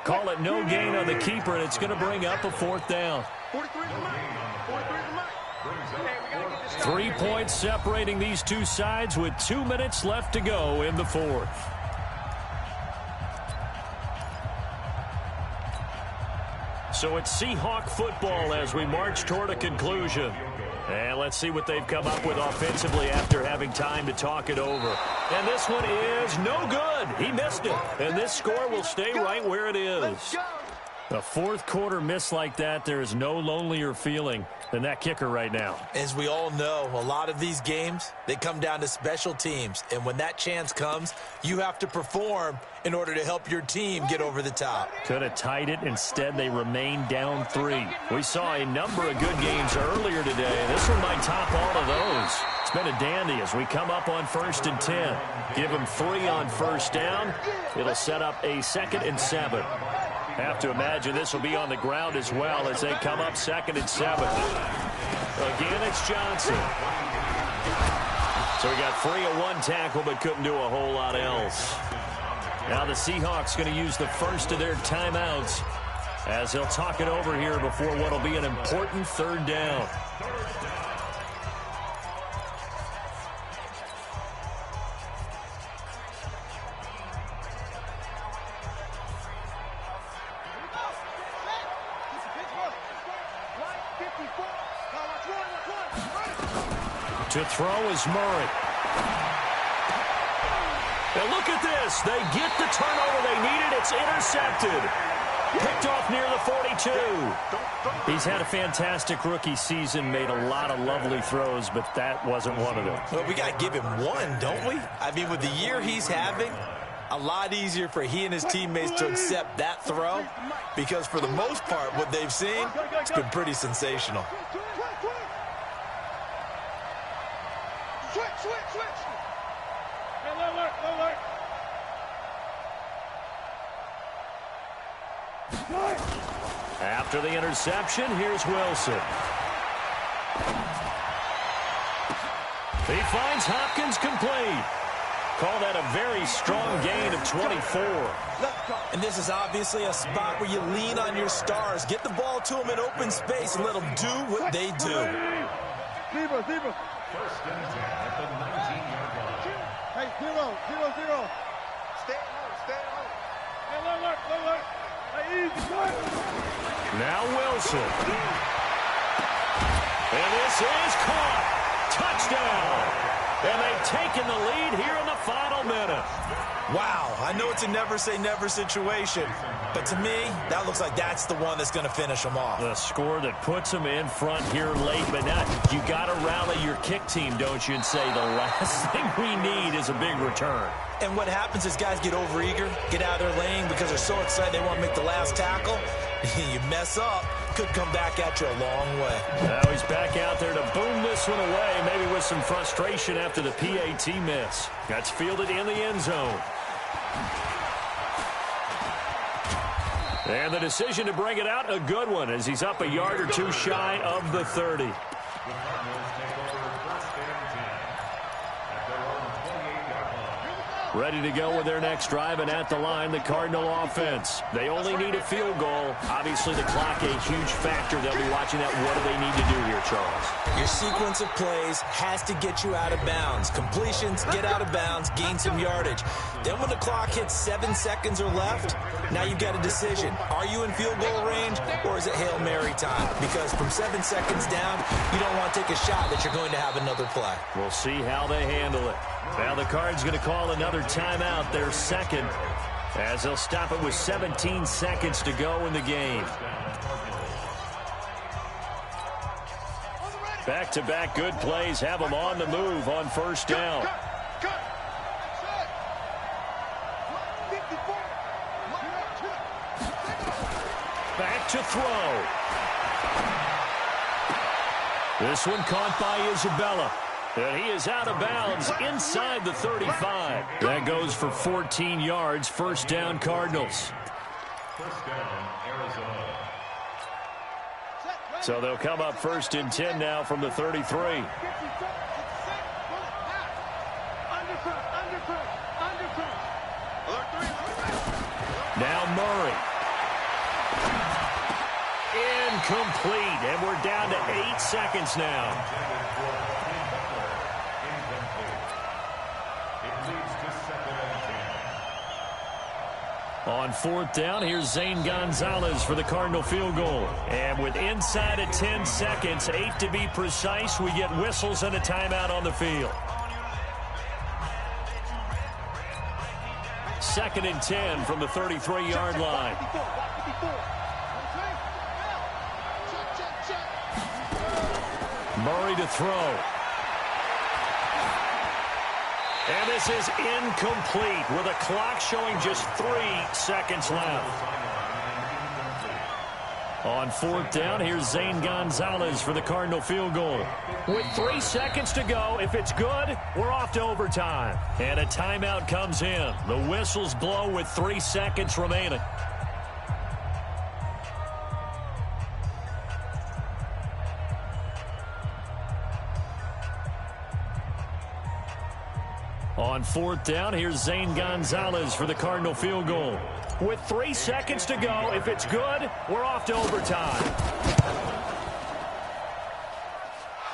Call it no gain on the keeper, and it's going to bring up a 4th down. 3 points separating these two sides with 2 minutes left to go in the 4th. So it's Seahawk football as we march toward a conclusion. And let's see what they've come up with offensively after having time to talk it over. And this one is no good. He missed it. And this score will stay right where it is. A 4th quarter miss like that, there is no lonelier feeling than that kicker right now. As we all know, a lot of these games, they come down to special teams. And when that chance comes, you have to perform in order to help your team get over the top. Could have tied it. Instead, they remain down 3. We saw a number of good games earlier today. This one might top all of those. It's been a dandy as we come up on 1st and 10. Give them 3 on first down. It'll set up a 2nd and 7. Have to imagine this will be on the ground as well as they come up 2nd and 7. Again, it's Johnson. So we got 3 of 1 tackle, but couldn't do a whole lot else. Now the Seahawks going to use the first of their timeouts as they'll talk it over here before what will be an important 3rd down. To throw is Murray. And look at this. They get the turnover they needed. It's intercepted. Picked off near the 42. He's had a fantastic rookie season, made a lot of lovely throws, but that wasn't one of them. Well, we got to give him one, don't we? I mean, with the year he's having, a lot easier for he and his teammates to accept that throw because for the most part, what they've seen, it's been pretty sensational. Switch. Hey, low alert. After the interception, here's Wilson. He finds Hopkins complete. Call that a very strong gain of 24. And this is obviously a spot where you lean on your stars. Get the ball to them in open space and let them do what they do. Zebra. First and 10 at the 19-yard line. Hey, 0. Stay at home. Hey, look. Hey, easy, good. Now Wilson. And this is caught. Touchdown. And they've taken the lead here in the final minute. Wow, I know it's a never-say-never situation, but to me, that looks like that's the one that's going to finish them off. The score that puts them in front here late, but now you got to rally your kick team, don't you, and say the last thing we need is a big return. And what happens is guys get overeager, get out of their lane because they're so excited they want to make the last tackle. You mess up, could come back at you a long way. Now he's back out there to boom this one away, maybe with some frustration after the PAT miss. That's fielded in the end zone. And the decision to bring it out, a good one, as he's up a yard or two shy of the 30. The Cardinals take over first and 10 at their own 28-yard line. Ready to go with their next drive, and at the line, the Cardinal offense. They only need a field goal. Obviously, the clock a huge factor. They'll be watching that. What do they need to do here, Charles? Your sequence of plays has to get you out of bounds. Completions, get out of bounds, gain some yardage. Then when the clock hits 7 seconds or left, now you've got a decision. Are you in field goal range, or is it Hail Mary time? Because from 7 seconds down, you don't want to take a shot that you're going to have another play. We'll see how they handle it. Now the Cards going to call another timeout, their second, as they'll stop it with 17 seconds to go in the game. Back-to-back good plays have them on the move on first down. Back to throw. This one caught by Isabella. And he is out of bounds inside the 35. That goes for 14 yards. First down, Cardinals. First down, Arizona. So they'll come up first and 10 now from the 33. Now Murray. Incomplete. And we're down to 8 seconds now. On fourth down, here's Zane Gonzalez for the Cardinal field goal. And with inside of 10 seconds, 8 to be precise, we get whistles and a timeout on the field. Second and 10 from the 33-yard line. Murray to throw. And this is incomplete with a clock showing just 3 seconds left. On fourth down, here's Zane Gonzalez for the Cardinal field goal. With 3 seconds to go, if it's good, we're off to overtime. And a timeout comes in. The whistles blow with 3 seconds remaining. On fourth down, here's Zane Gonzalez for the Cardinal field goal. With 3 seconds to go, if it's good, we're off to overtime.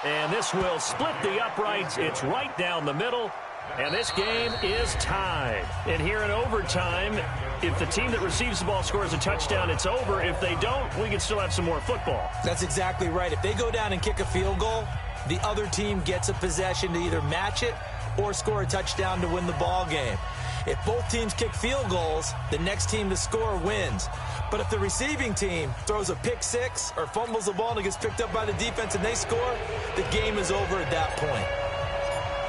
And this will split the uprights. It's right down the middle. And this game is tied. And here in overtime, if the team that receives the ball scores a touchdown, it's over. If they don't, we can still have some more football. That's exactly right. If they go down and kick a field goal, the other team gets a possession to either match it or score a touchdown to win the ball game. If both teams kick field goals, the next team to score wins. But if the receiving team throws a pick six or fumbles the ball and it gets picked up by the defense and they score, the game is over at that point.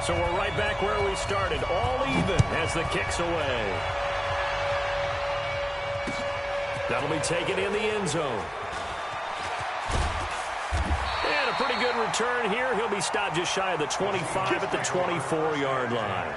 So we're right back where we started, all even as the kick's away. That'll be taken in the end zone. And a pretty good return here. He'll be stopped just shy of the 25 at the 24-yard line.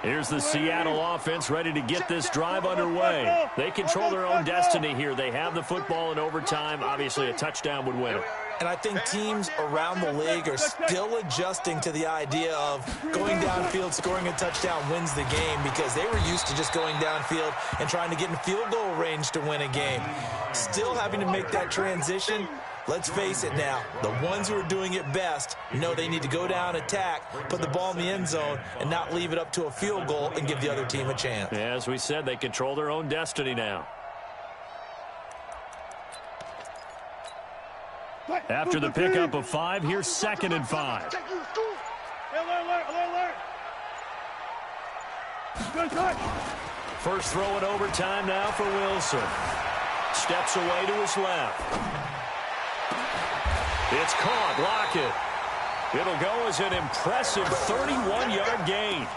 Here's the Seattle offense ready to get this drive underway. They control their own destiny here. They have the football in overtime. Obviously, a touchdown would win it. And I think teams around the league are still adjusting to the idea of going downfield, scoring a touchdown wins the game, because they were used to just going downfield and trying to get in field goal range to win a game. Still having to make that transition. Let's face it now, the ones who are doing it best know they need to go down, attack, put the ball in the end zone, and not leave it up to a field goal and give the other team a chance. Yeah, as we said, they control their own destiny now. After the pickup of 5, here's 2nd and 5. First throw in overtime now for Wilson. Steps away to his left. It's caught. Lockett. It'll go as an impressive 31-yard gain.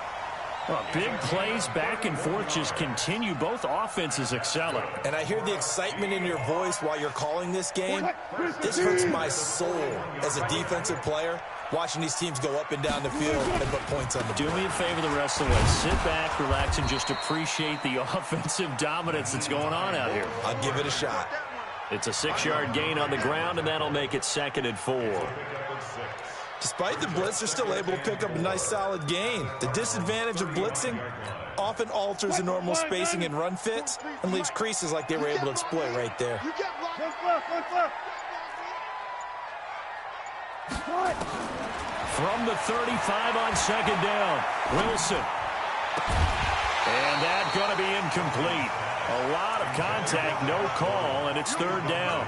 Well, big plays back and forth just continue. Both offenses excelling. And I hear the excitement in your voice while you're calling this game. This hurts my soul as a defensive player, watching these teams go up and down the field and put points on the board. Do me a favor the rest of the way. Sit back, relax, and just appreciate the offensive dominance that's going on out here. I'll give it a shot. It's a 6-yard gain on the ground, and that'll make it 2nd and 4. Despite the blitz, they're still able to pick up a nice, solid gain. The disadvantage of blitzing often alters the normal spacing and run fits and leaves creases like they were able to exploit right there. From the 35 on 2nd down, Wilson. And that's going to be incomplete. A lot of contact, no call, and it's 3rd down.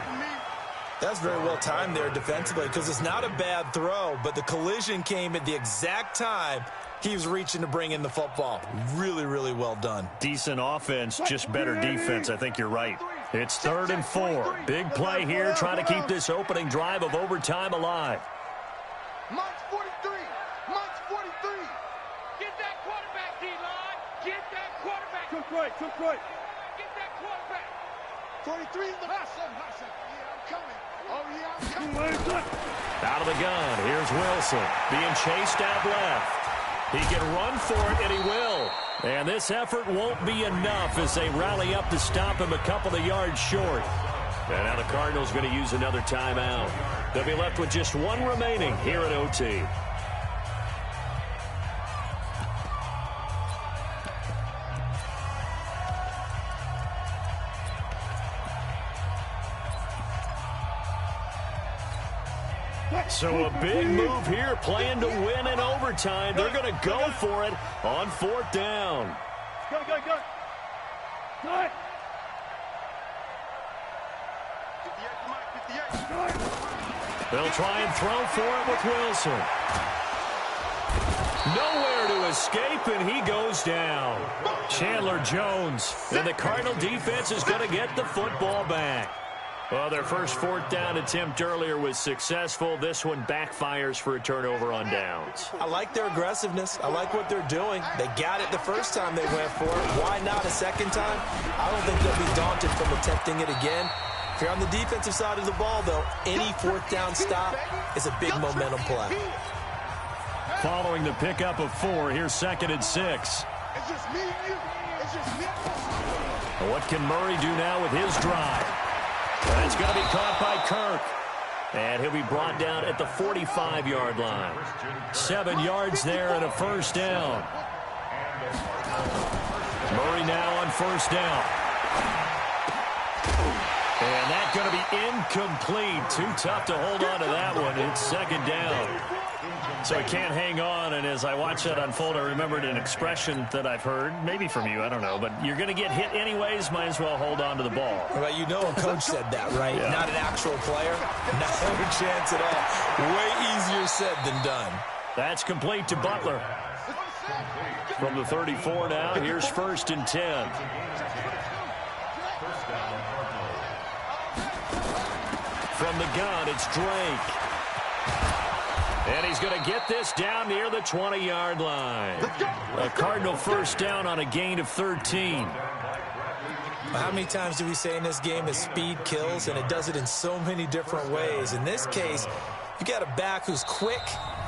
That's very well timed there defensively, because it's not a bad throw, but the collision came at the exact time he was reaching to bring in the football. Really, really well done. Decent offense, just better defense. I think you're right. It's 3rd and 4. Big play here, trying to keep this opening drive of overtime alive. March 43. March 43. Get that quarterback, D-line. Get that quarterback. Took right. Get that quarterback. 43 is the hustle. Yeah, I'm coming. Oh, yeah, I'm coming. Out of the gun, here's Wilson being chased out left. He can run for it, and he will. And this effort won't be enough as they rally up to stop him a couple of yards short. And now the Cardinals going to use another timeout. They'll be left with just 1 remaining here at OT. So a big move here, playing to win in overtime. They're going to go for it on 4th down. Go. They'll try and throw for it with Wilson. Nowhere to escape, and he goes down. Chandler Jones, and the Cardinal defense is going to get the football back. Well, their first 4th down attempt earlier was successful. This one backfires for a turnover on downs. I like their aggressiveness. I like what they're doing. They got it the first time they went for it. Why not a second time? I don't think they'll be daunted from attempting it again. If you're on the defensive side of the ball, though, any 4th down stop is a big momentum play. Following the pickup of 4, here's 2nd and 6. It's just me and you. It's just me. What can Murray do now with his drive? That's going to be caught by Kirk. And he'll be brought down at the 45-yard line. 7 yards there and a 1st down. Murray now on 1st down. And that's going to be incomplete. Too tough to hold on to that one. It's 2nd down. So he can't hang on, and as I watch that unfold, I remembered an expression that I've heard, maybe from you, I don't know, but you're going to get hit anyways, might as well hold on to the ball. Well, you know a coach said that, right? Yeah. Not an actual player. Not a chance at all. Way easier said than done. That's complete to Butler. From the 34 now, here's 1st and 10. From the gun, it's Drake. And he's going to get this down near the 20-yard line. A Cardinal 1st down on a gain of 13. How many times do we say in this game that speed kills, and it does it in so many different ways? In this case, you got a back who's quick,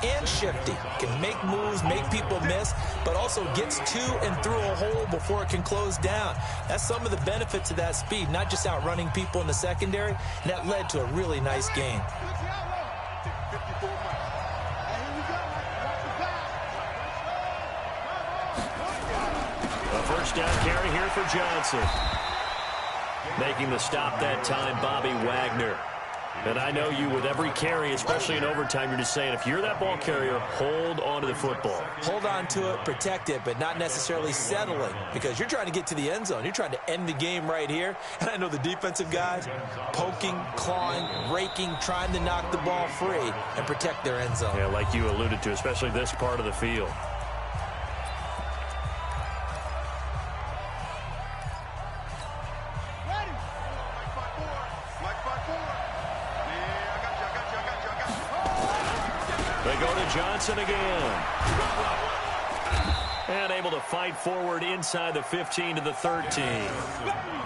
and shifty. Can make moves, make people miss, but also gets to and through a hole before it can close down. That's some of the benefits of that speed, not just outrunning people in the secondary, and that led to a really nice gain. A first down carry here for Johnson. Making the stop that time, Bobby Wagner. And I know you, with every carry, especially in overtime, you're just saying, if you're that ball carrier, hold on to the football. Hold on to it, protect it, but not necessarily settling, because you're trying to get to the end zone. You're trying to end the game right here. And I know the defensive guys poking, clawing, raking, trying to knock the ball free and protect their end zone. Yeah, like you alluded to, especially this part of the field. They go to Johnson again. And able to fight forward inside the 15 to the 13.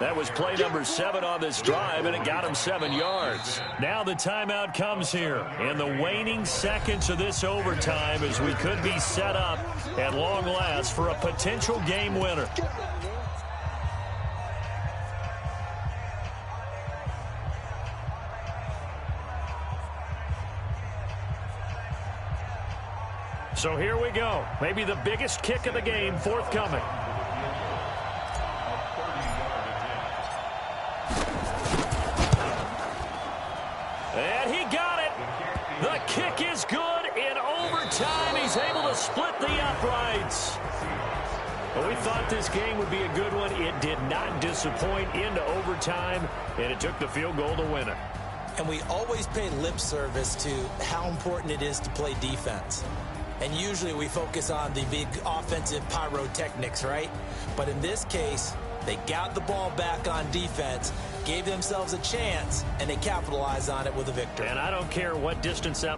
That was play number 7 on this drive, and it got him 7 yards. Now the timeout comes here in the waning seconds of this overtime, as we could be set up at long last for a potential game winner. So here we go. Maybe the biggest kick of the game forthcoming. And he got it. The kick is good in overtime. He's able to split the uprights. Well, we thought this game would be a good one. It did not disappoint into overtime, and it took the field goal to win it. And we always pay lip service to how important it is to play defense. And usually we focus on the big offensive pyrotechnics, right? But in this case, they got the ball back on defense, gave themselves a chance, and they capitalized on it with a victory. And I don't care what distance out.